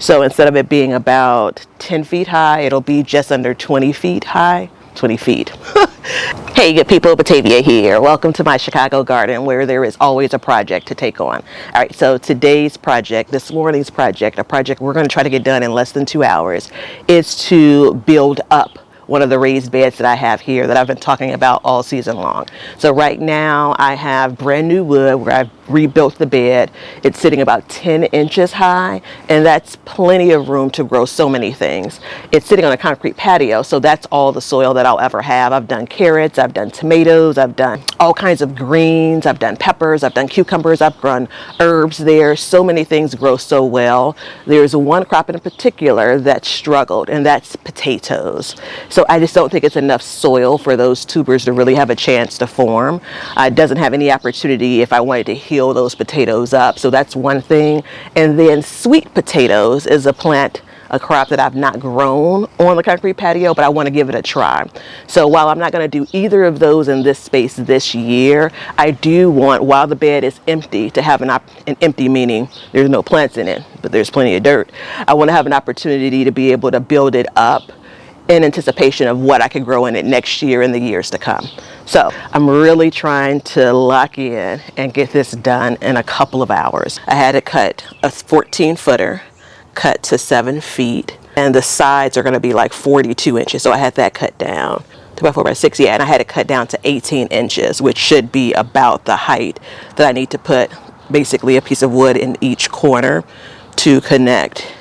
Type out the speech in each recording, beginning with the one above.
So instead of it being about 10 feet high, it'll be just under 20 feet high. 20 feet. Hey, good people, Batavia here. Welcome to my Chicago garden where there is always a project to take on. All right, so today's project, this morning's project, a project we're going to try to get done in less than 2 hours, is to build up one of the raised beds that I have here that I've been talking about all season long. So right now I have brand new wood where I've rebuilt the bed. It's sitting about 10 inches high, and that's plenty of room to grow so many things. It's sitting on a concrete patio, so that's all the soil that I'll ever have. I've done carrots, I've done tomatoes, I've done all kinds of greens, I've done peppers, I've done cucumbers, I've grown herbs there. So many things grow so well. There's one crop in particular that struggled, and that's potatoes. So I just don't think it's enough soil for those tubers to really have a chance to form. It doesn't have any opportunity if I wanted to heal those potatoes up. So that's one thing. And then sweet potatoes is a crop that I've not grown on the concrete patio, but I want to give it a try. So while I'm not going to do either of those in this space this year, I do want, while the bed is empty, to have an empty meaning there's no plants in it, but there's plenty of dirt. I want to have an opportunity to be able to build it up in anticipation of what I could grow in it next year and the years to come. So I'm really trying to lock in and get this done in a couple of hours. I had to cut a 14-footer, cut to 7 feet, and the sides are going to be like 42 inches. So I had that cut down to about 4 by 6, yeah, and I had it cut down to 18 inches, which should be about the height that I need to put basically a piece of wood in each corner to connect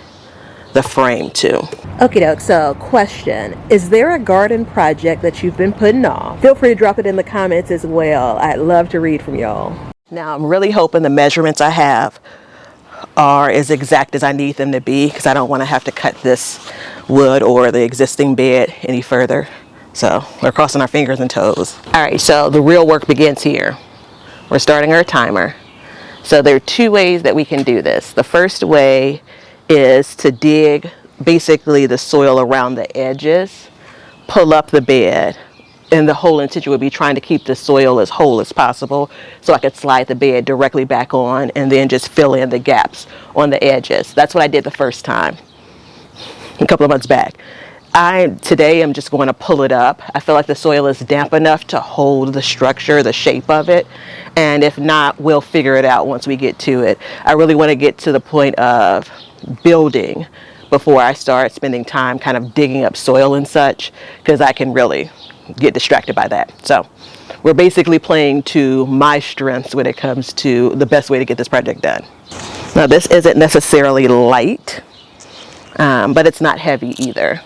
the frame to. Okie doke, so question, is there a garden project that you've been putting off? Feel free to drop it in the comments as well. I'd love to read from y'all. Now I'm really hoping the measurements I have are as exact as I need them to be, because I don't want to have to cut this wood or the existing bed any further. So we're crossing our fingers and toes. All right, so the real work begins here. We're starting our timer. So there are two ways that we can do this. The first way is to dig basically the soil around the edges, pull up the bed, and the whole intention would be trying to keep the soil as whole as possible so I could slide the bed directly back on and then just fill in the gaps on the edges. That's what I did the first time a couple of months back. Today I'm just going to pull it up. I feel like the soil is damp enough to hold the structure, the shape of it, and if not, we'll figure it out once we get to it. I really want to get to the point of building before I start spending time kind of digging up soil and such, because I can really get distracted by that. So we're basically playing to my strengths when it comes to the best way to get this project done. Now this isn't necessarily light, but it's not heavy either.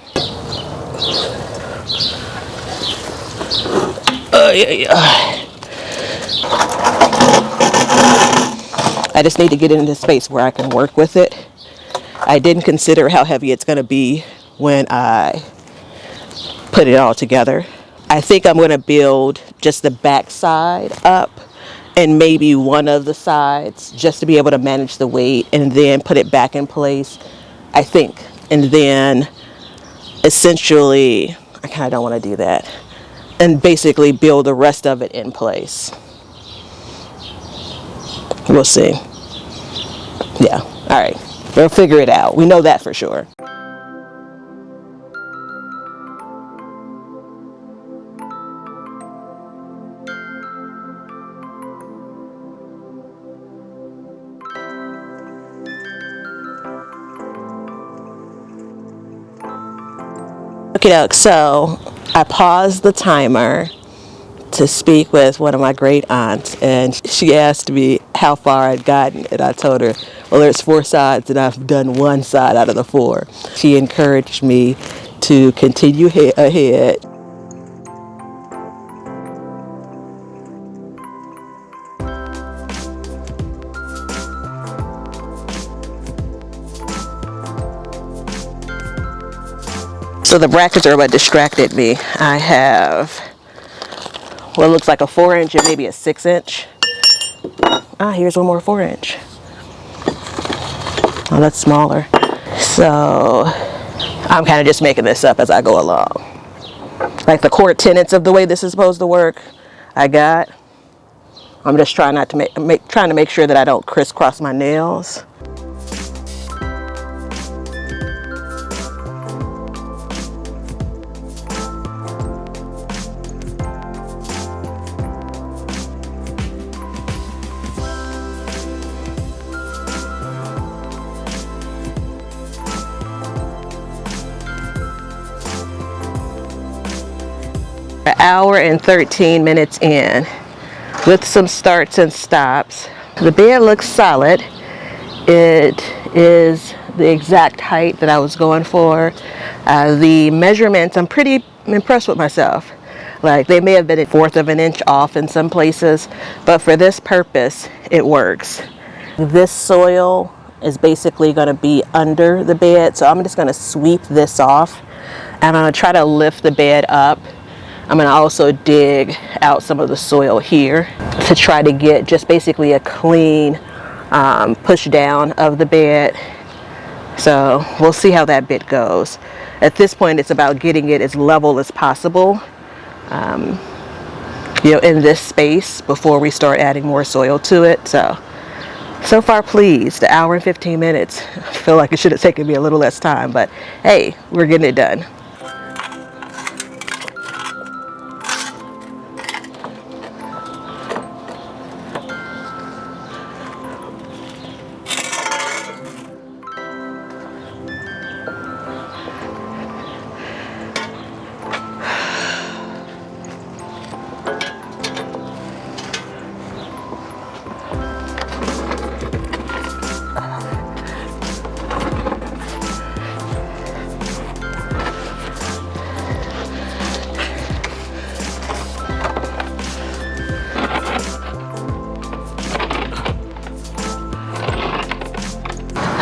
I just need to get into space where I can work with it. I didn't consider how heavy it's going to be when I put it all together. I think I'm going to build just the back side up and maybe one of the sides just to be able to manage the weight, and then put it back in place, I think. And then essentially, I kind of don't want to do that, and basically build the rest of it in place. We'll see. Yeah, all right. We'll figure it out. We know that for sure. Okay, so I paused the timer to speak with one of my great aunts, and she asked me how far I'd gotten, and I told her, well, there's 4 sides and I've done 1 side out of the 4. She encouraged me to continue ahead. So the brackets are what distracted me. I have what looks like a 4-inch and maybe a 6-inch. Here's one more 4-inch. Oh, that's smaller. So I'm kind of just making this up as I go along. Like the core tenets of the way this is supposed to work, I got. I'm just trying not to trying to make sure that I don't crisscross my nails. An hour and 13 minutes in with some starts and stops. The bed looks solid. It is the exact height that I was going for. The measurements, I'm pretty impressed with myself. Like, they may have been a fourth of an inch off in some places, but for this purpose, it works. This soil is basically going to be under the bed, so I'm just going to sweep this off. I'm going to try to lift the bed up. I'm going to also dig out some of the soil here to try to get just basically a clean push down of the bed. So we'll see how that bit goes. At this point, it's about getting it as level as possible, in this space before we start adding more soil to it. So far pleased. An hour and 15 minutes. I feel like it should have taken me a little less time, but hey, we're getting it done.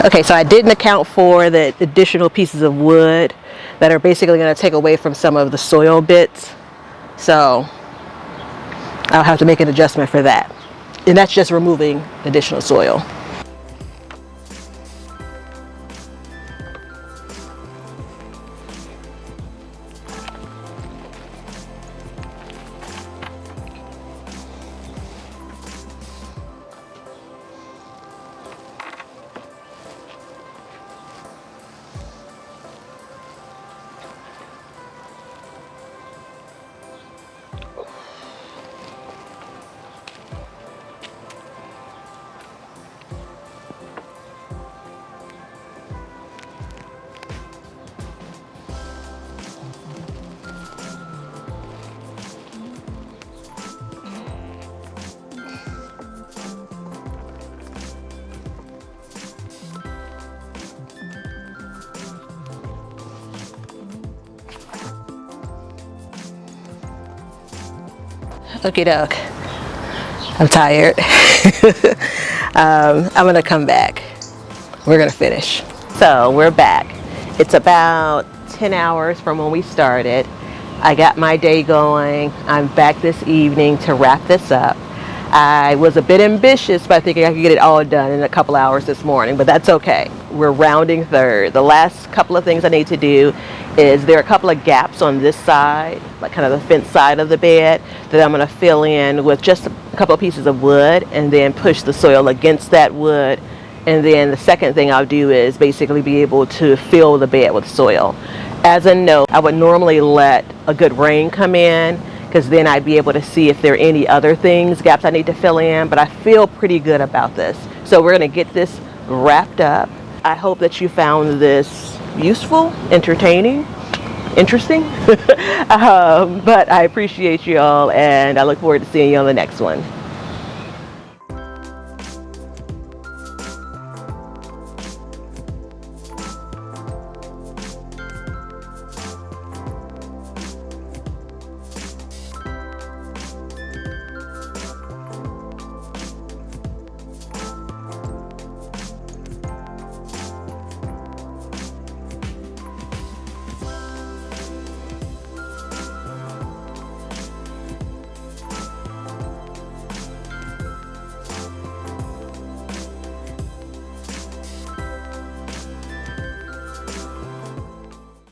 Okay, so I didn't account for the additional pieces of wood that are basically going to take away from some of the soil bits. So I'll have to make an adjustment for that. And that's just removing additional soil. Okie doke. I'm tired. I'm gonna come back. We're gonna finish. So we're back. It's about 10 hours from when we started. I got my day going. I'm back this evening to wrap this up. I was a bit ambitious by thinking I could get it all done in a couple hours this morning, but that's okay. We're rounding third. The last couple of things I need to do is there are a couple of gaps on this side, like kind of the fence side of the bed, that I'm going to fill in with just a couple of pieces of wood and then push the soil against that wood. And then the second thing I'll do is basically be able to fill the bed with soil. As a note, I would normally let a good rain come in, because then I'd be able to see if there are any other things, gaps I need to fill in, but I feel pretty good about this. So we're going to get this wrapped up. I hope that you found this useful, entertaining, interesting, but I appreciate you all, and I look forward to seeing you on the next one.